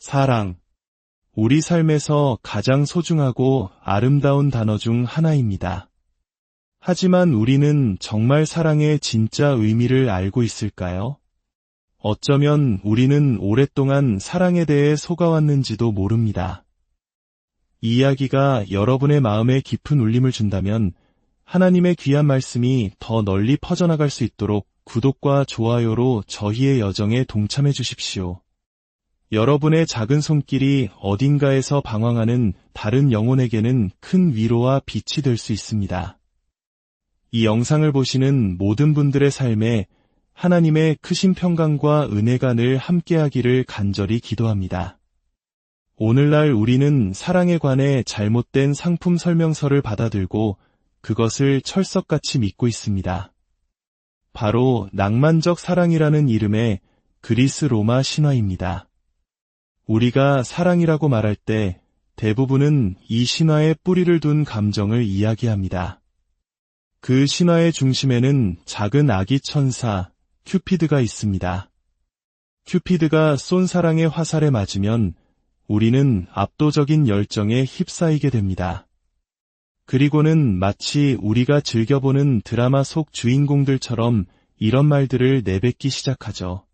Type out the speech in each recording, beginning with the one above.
사랑. 우리 삶에서 가장 소중하고 아름다운 단어 중 하나입니다. 하지만 우리는 정말 사랑의 진짜 의미를 알고 있을까요? 어쩌면 우리는 오랫동안 사랑에 대해 속아왔는지도 모릅니다. 이 이야기가 여러분의 마음에 깊은 울림을 준다면 하나님의 귀한 말씀이 더 널리 퍼져나갈 수 있도록 구독과 좋아요로 저희의 여정에 동참해 주십시오. 여러분의 작은 손길이 어딘가에서 방황하는 다른 영혼에게는 큰 위로와 빛이 될 수 있습니다. 이 영상을 보시는 모든 분들의 삶에 하나님의 크신 평강과 은혜가 늘 함께하기를 간절히 기도합니다. 오늘날 우리는 사랑에 관해 잘못된 상품 설명서를 받아들고 그것을 철석같이 믿고 있습니다. 바로 낭만적 사랑이라는 이름의 그리스 로마 신화입니다. 우리가 사랑이라고 말할 때 대부분은 이 신화에 뿌리를 둔 감정을 이야기합니다. 그 신화의 중심에는 작은 아기 천사 큐피드가 있습니다. 큐피드가 쏜 사랑의 화살에 맞으면 우리는 압도적인 열정에 휩싸이게 됩니다. 그리고는 마치 우리가 즐겨보는 드라마 속 주인공들처럼 이런 말들을 내뱉기 시작하죠.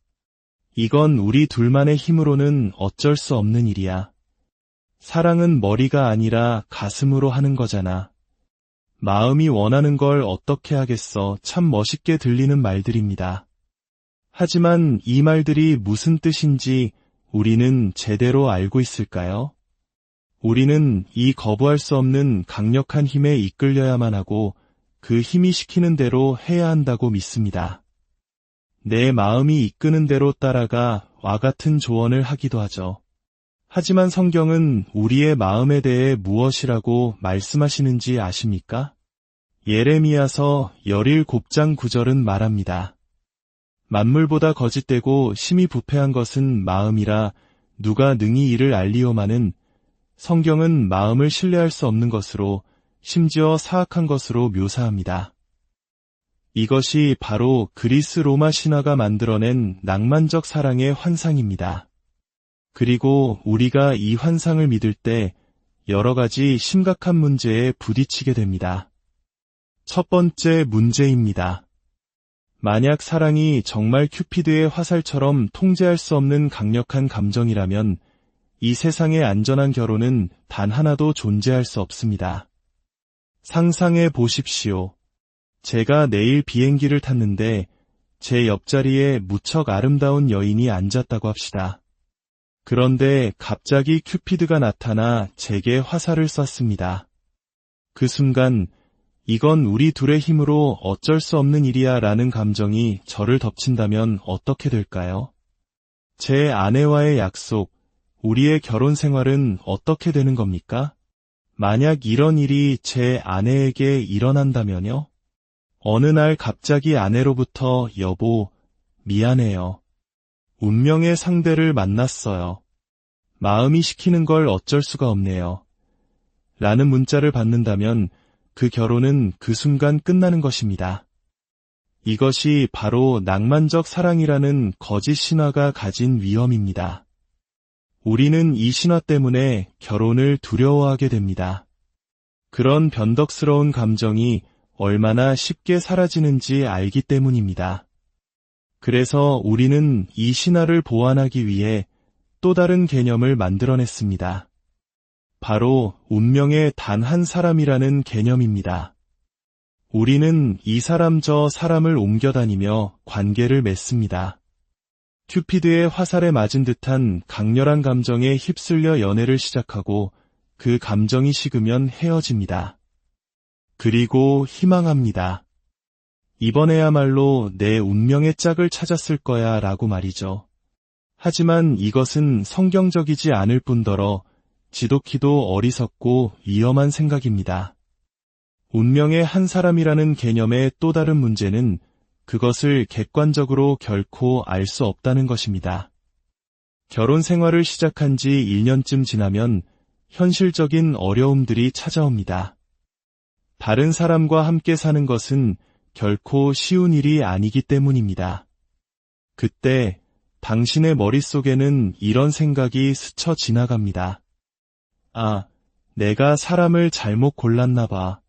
이건 우리 둘만의 힘으로는 어쩔 수 없는 일이야. 사랑은 머리가 아니라 가슴으로 하는 거잖아. 마음이 원하는 걸 어떻게 하겠어. 참 멋있게 들리는 말들입니다. 하지만 이 말들이 무슨 뜻인지 우리는 제대로 알고 있을까요? 우리는 이 거부할 수 없는 강력한 힘에 이끌려야만 하고 그 힘이 시키는 대로 해야 한다고 믿습니다. 내 마음이 이끄는 대로 따라가 와 같은 조언을 하기도 하죠. 하지만 성경은 우리의 마음에 대해 무엇이라고 말씀하시는지 아십니까? 예레미야서 17장 9절은 말합니다. 만물보다 거짓되고 심히 부패한 것은 마음이라 누가 능히 이를 알리오마는 성경은 마음을 신뢰할 수 없는 것으로 심지어 사악한 것으로 묘사합니다. 이것이 바로 그리스 로마 신화가 만들어낸 낭만적 사랑의 환상입니다. 그리고 우리가 이 환상을 믿을 때 여러 가지 심각한 문제에 부딪히게 됩니다. 첫 번째 문제입니다. 만약 사랑이 정말 큐피드의 화살처럼 통제할 수 없는 강력한 감정이라면 이 세상의 안전한 결혼은 단 하나도 존재할 수 없습니다. 상상해 보십시오. 제가 내일 비행기를 탔는데 제 옆자리에 무척 아름다운 여인이 앉았다고 합시다. 그런데 갑자기 큐피드가 나타나 제게 화살을 쐈습니다. 그 순간 이건 우리 둘의 힘으로 어쩔 수 없는 일이야 라는 감정이 저를 덮친다면 어떻게 될까요? 제 아내와의 약속, 우리의 결혼 생활은 어떻게 되는 겁니까? 만약 이런 일이 제 아내에게 일어난다면요? 어느 날 갑자기 아내로부터 여보, 미안해요. 운명의 상대를 만났어요. 마음이 시키는 걸 어쩔 수가 없네요. 라는 문자를 받는다면 그 결혼은 그 순간 끝나는 것입니다. 이것이 바로 낭만적 사랑이라는 거짓 신화가 가진 위험입니다. 우리는 이 신화 때문에 결혼을 두려워하게 됩니다. 그런 변덕스러운 감정이 얼마나 쉽게 사라지는지 알기 때문입니다. 그래서 우리는 이 신화를 보완하기 위해 또 다른 개념을 만들어냈습니다. 바로 운명의 단 한 사람이라는 개념입니다. 우리는 이 사람 저 사람을 옮겨다니며 관계를 맺습니다. 큐피드의 화살에 맞은 듯한 강렬한 감정에 휩쓸려 연애를 시작하고 그 감정이 식으면 헤어집니다. 그리고 희망합니다. 이번에야말로 내 운명의 짝을 찾았을 거야 라고 말이죠. 하지만 이것은 성경적이지 않을 뿐더러 지독히도 어리석고 위험한 생각입니다. 운명의 한 사람이라는 개념의 또 다른 문제는 그것을 객관적으로 결코 알 수 없다는 것입니다. 결혼 생활을 시작한 지 1년쯤 지나면 현실적인 어려움들이 찾아옵니다. 다른 사람과 함께 사는 것은 결코 쉬운 일이 아니기 때문입니다. 그때 당신의 머릿속에는 이런 생각이 스쳐 지나갑니다. 아, 내가 사람을 잘못 골랐나 봐.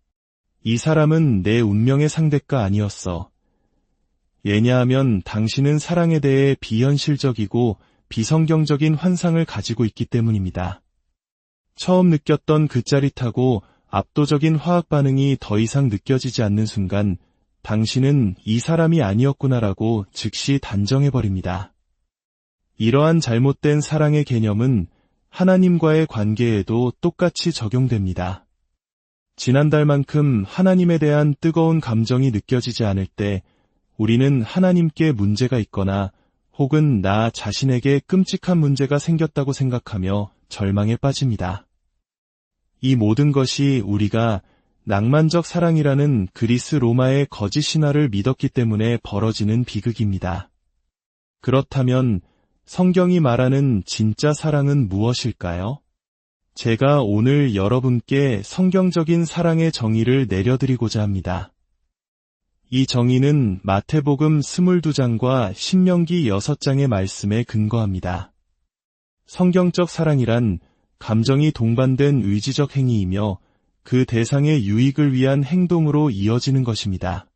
이 사람은 내 운명의 상대가 아니었어. 왜냐하면 당신은 사랑에 대해 비현실적이고 비성경적인 환상을 가지고 있기 때문입니다. 처음 느꼈던 그 짜릿하고 압도적인 화학 반응이 더 이상 느껴지지 않는 순간 당신은 이 사람이 아니었구나라고 즉시 단정해버립니다. 이러한 잘못된 사랑의 개념은 하나님과의 관계에도 똑같이 적용됩니다. 지난달만큼 하나님에 대한 뜨거운 감정이 느껴지지 않을 때 우리는 하나님께 문제가 있거나 혹은 나 자신에게 끔찍한 문제가 생겼다고 생각하며 절망에 빠집니다. 이 모든 것이 우리가 낭만적 사랑이라는 그리스 로마의 거짓 신화를 믿었기 때문에 벌어지는 비극입니다. 그렇다면 성경이 말하는 진짜 사랑은 무엇일까요? 제가 오늘 여러분께 성경적인 사랑의 정의를 내려드리고자 합니다. 이 정의는 마태복음 22장과 신명기 6장의 말씀에 근거합니다. 성경적 사랑이란 감정이 동반된 의지적 행위이며 그 대상의 유익을 위한 행동으로 이어지는 것입니다.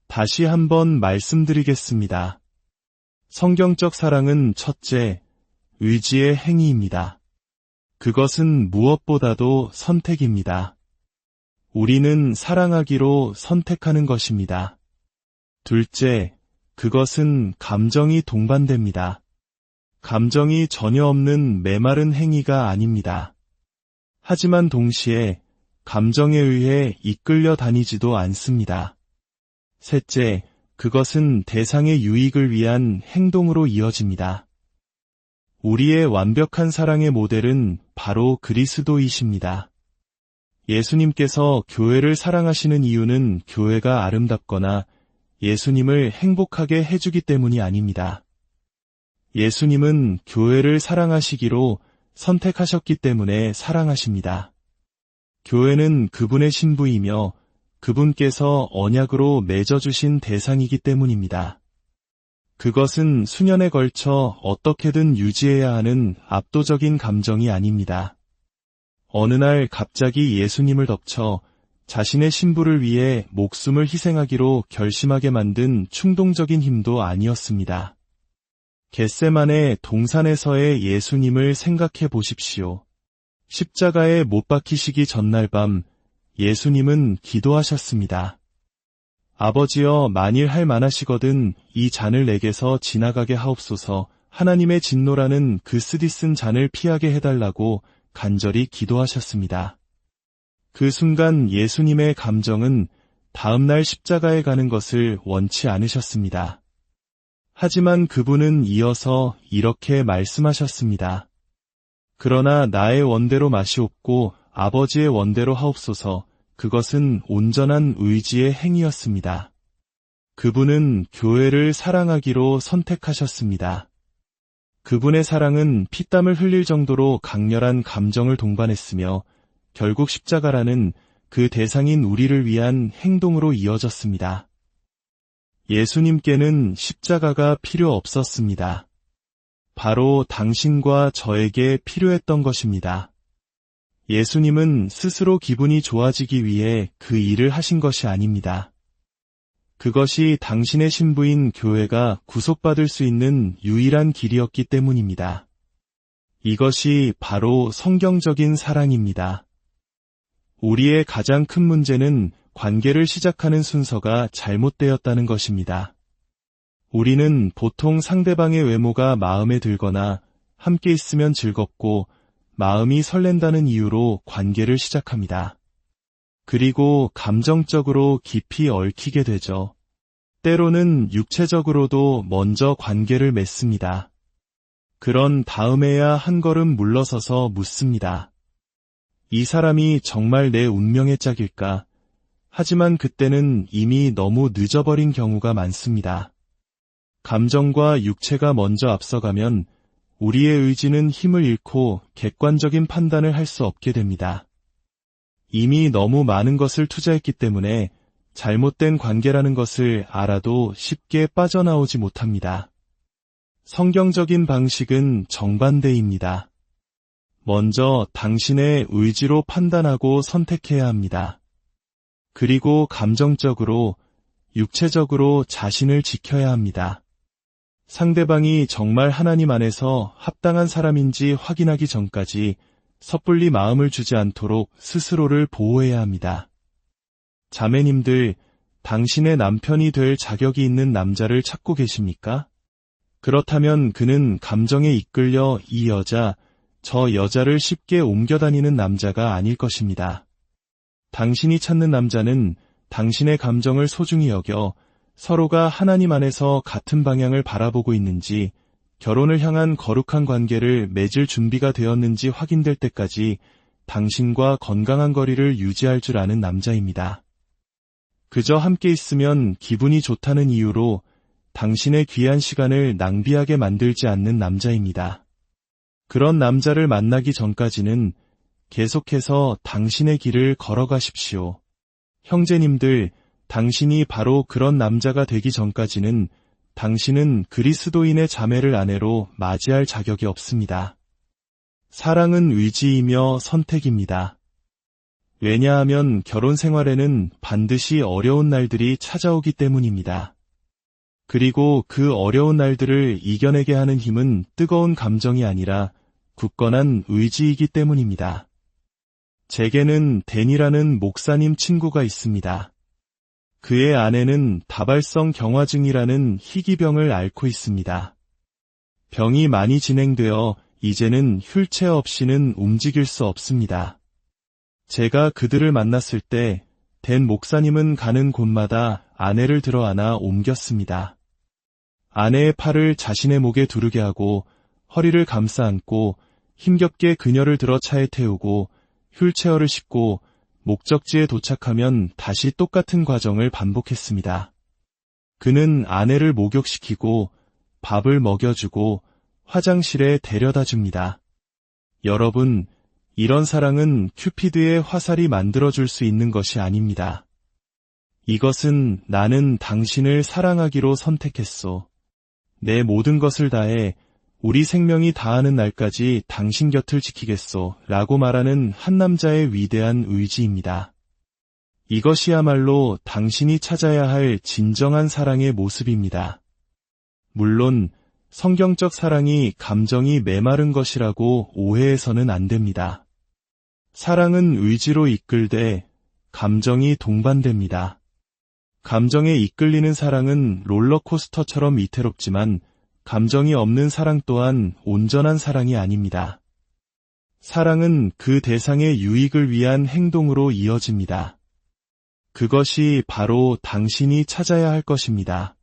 다시 한번 말씀드리겠습니다. 성경적 사랑은 첫째, 의지의 행위입니다. 그것은 무엇보다도 선택입니다. 우리는 사랑하기로 선택하는 것입니다. 둘째, 그것은 감정이 동반됩니다. 감정이 전혀 없는 메마른 행위가 아닙니다. 하지만 동시에 감정에 의해 이끌려 다니지도 않습니다. 셋째, 그것은 대상의 유익을 위한 행동으로 이어집니다. 우리의 완벽한 사랑의 모델은 바로 그리스도이십니다. 예수님께서 교회를 사랑하시는 이유는 교회가 아름답거나 예수님을 행복하게 해주기 때문이 아닙니다. 예수님은 교회를 사랑하시기로 선택하셨기 때문에 사랑하십니다. 교회는 그분의 신부이며 그분께서 언약으로 맺어주신 대상이기 때문입니다. 그것은 수년에 걸쳐 어떻게든 유지해야 하는 압도적인 감정이 아닙니다. 어느 날 갑자기 예수님을 덮쳐 자신의 신부를 위해 목숨을 희생하기로 결심하게 만든 충동적인 힘도 아니었습니다. 겟세마네 동산에서의 예수님을 생각해 보십시오. 십자가에 못 박히시기 전날 밤 예수님은 기도하셨습니다. 아버지여, 만일 할 만하시거든 이 잔을 내게서 지나가게 하옵소서. 하나님의 진노라는 그 쓰디쓴 잔을 피하게 해달라고 간절히 기도하셨습니다. 그 순간 예수님의 감정은 다음날 십자가에 가는 것을 원치 않으셨습니다. 하지만 그분은 이어서 이렇게 말씀하셨습니다. 그러나 나의 원대로 마시옵고 아버지의 원대로 하옵소서. 그것은 온전한 의지의 행위였습니다. 그분은 교회를 사랑하기로 선택하셨습니다. 그분의 사랑은 피땀을 흘릴 정도로 강렬한 감정을 동반했으며 결국 십자가라는 그 대상인 우리를 위한 행동으로 이어졌습니다. 예수님께는 십자가가 필요 없었습니다. 바로 당신과 저에게 필요했던 것입니다. 예수님은 스스로 기분이 좋아지기 위해 그 일을 하신 것이 아닙니다. 그것이 당신의 신부인 교회가 구속받을 수 있는 유일한 길이었기 때문입니다. 이것이 바로 성경적인 사랑입니다. 우리의 가장 큰 문제는 관계를 시작하는 순서가 잘못되었다는 것입니다. 우리는 보통 상대방의 외모가 마음에 들거나 함께 있으면 즐겁고 마음이 설렌다는 이유로 관계를 시작합니다. 그리고 감정적으로 깊이 얽히게 되죠. 때로는 육체적으로도 먼저 관계를 맺습니다. 그런 다음에야 한 걸음 물러서서 묻습니다. 이 사람이 정말 내 운명의 짝일까? 하지만 그때는 이미 너무 늦어버린 경우가 많습니다. 감정과 육체가 먼저 앞서가면 우리의 의지는 힘을 잃고 객관적인 판단을 할 수 없게 됩니다. 이미 너무 많은 것을 투자했기 때문에 잘못된 관계라는 것을 알아도 쉽게 빠져나오지 못합니다. 성경적인 방식은 정반대입니다. 먼저 당신의 의지로 판단하고 선택해야 합니다. 그리고 감정적으로, 육체적으로 자신을 지켜야 합니다. 상대방이 정말 하나님 안에서 합당한 사람인지 확인하기 전까지 섣불리 마음을 주지 않도록 스스로를 보호해야 합니다. 자매님들, 당신의 남편이 될 자격이 있는 남자를 찾고 계십니까? 그렇다면 그는 감정에 이끌려 이 여자, 저 여자를 쉽게 옮겨다니는 남자가 아닐 것입니다. 당신이 찾는 남자는 당신의 감정을 소중히 여겨 서로가 하나님 안에서 같은 방향을 바라보고 있는지, 결혼을 향한 거룩한 관계를 맺을 준비가 되었는지 확인될 때까지 당신과 건강한 거리를 유지할 줄 아는 남자입니다. 그저 함께 있으면 기분이 좋다는 이유로 당신의 귀한 시간을 낭비하게 만들지 않는 남자입니다. 그런 남자를 만나기 전까지는 계속해서 당신의 길을 걸어가십시오. 형제님들, 당신이 바로 그런 남자가 되기 전까지는 당신은 그리스도인의 자매를 아내로 맞이할 자격이 없습니다. 사랑은 의지이며 선택입니다. 왜냐하면 결혼 생활에는 반드시 어려운 날들이 찾아오기 때문입니다. 그리고 그 어려운 날들을 이겨내게 하는 힘은 뜨거운 감정이 아니라 굳건한 의지이기 때문입니다. 제게는 댄이라는 목사님 친구가 있습니다. 그의 아내는 다발성 경화증이라는 희귀병을 앓고 있습니다. 병이 많이 진행되어 이제는 휠체어 없이는 움직일 수 없습니다. 제가 그들을 만났을 때 댄 목사님은 가는 곳마다 아내를 들어 안아 옮겼습니다. 아내의 팔을 자신의 목에 두르게 하고 허리를 감싸 안고 힘겹게 그녀를 들어 차에 태우고 휠체어를 싣고 목적지에 도착하면 다시 똑같은 과정을 반복했습니다. 그는 아내를 목욕시키고 밥을 먹여주고 화장실에 데려다 줍니다. 여러분, 이런 사랑은 큐피드의 화살이 만들어줄 수 있는 것이 아닙니다. 이것은 나는 당신을 사랑하기로 선택했소. 내 모든 것을 다해 우리 생명이 다하는 날까지 당신 곁을 지키겠소 라고 말하는 한 남자의 위대한 의지입니다. 이것이야말로 당신이 찾아야 할 진정한 사랑의 모습입니다. 물론 성경적 사랑이 감정이 메마른 것이라고 오해해서는 안 됩니다. 사랑은 의지로 이끌되 감정이 동반됩니다. 감정에 이끌리는 사랑은 롤러코스터처럼 위태롭지만 감정이 없는 사랑 또한 온전한 사랑이 아닙니다. 사랑은 그 대상의 유익을 위한 행동으로 이어집니다. 그것이 바로 당신이 찾아야 할 것입니다.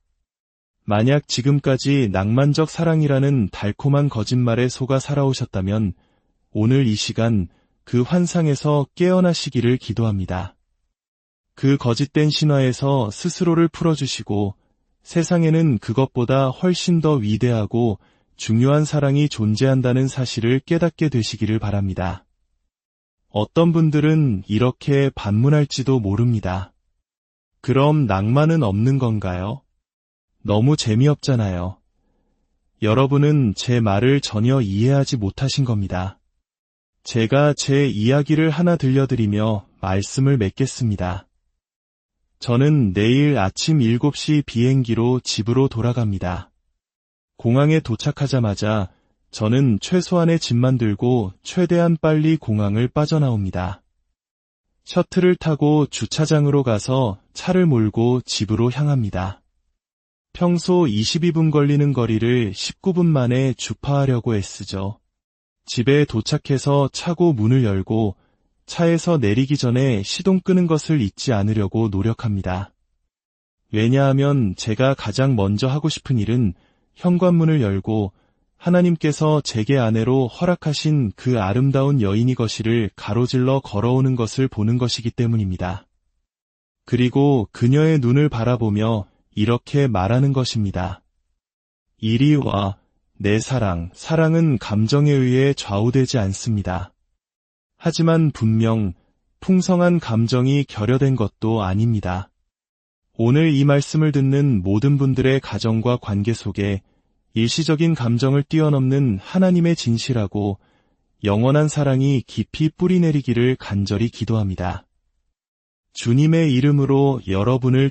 만약 지금까지 낭만적 사랑이라는 달콤한 거짓말에 속아 살아오셨다면 오늘 이 시간 그 환상에서 깨어나시기를 기도합니다. 그 거짓된 신화에서 스스로를 풀어주시고 세상에는 그것보다 훨씬 더 위대하고 중요한 사랑이 존재한다는 사실을 깨닫게 되시기를 바랍니다. 어떤 분들은 이렇게 반문할지도 모릅니다. 그럼 낭만은 없는 건가요? 너무 재미없잖아요. 여러분은 제 말을 전혀 이해하지 못하신 겁니다. 제가 제 이야기를 하나 들려드리며 말씀을 맺겠습니다. 저는 내일 아침 7시 비행기로 집으로 돌아갑니다. 공항에 도착하자마자 저는 최소한의 짐만 들고 최대한 빨리 공항을 빠져나옵니다. 셔틀을 타고 주차장으로 가서 차를 몰고 집으로 향합니다. 평소 22분 걸리는 거리를 19분 만에 주파하려고 애쓰죠. 집에 도착해서 차고 문을 열고 차에서 내리기 전에 시동 끄는 것을 잊지 않으려고 노력합니다. 왜냐하면 제가 가장 먼저 하고 싶은 일은 현관문을 열고 하나님께서 제게 아내로 허락하신 그 아름다운 여인이 것이를 가로질러 걸어오는 것을 보는 것이기 때문입니다. 그리고 그녀의 눈을 바라보며 이렇게 말하는 것입니다. 이리 와, 내 사랑. 사랑은 감정에 의해 좌우되지 않습니다. 하지만 분명 풍성한 감정이 결여된 것도 아닙니다. 오늘 이 말씀을 듣는 모든 분들의 가정과 관계 속에 일시적인 감정을 뛰어넘는 하나님의 진실하고 영원한 사랑이 깊이 뿌리내리기를 간절히 기도합니다. 주님의 이름으로 여러분을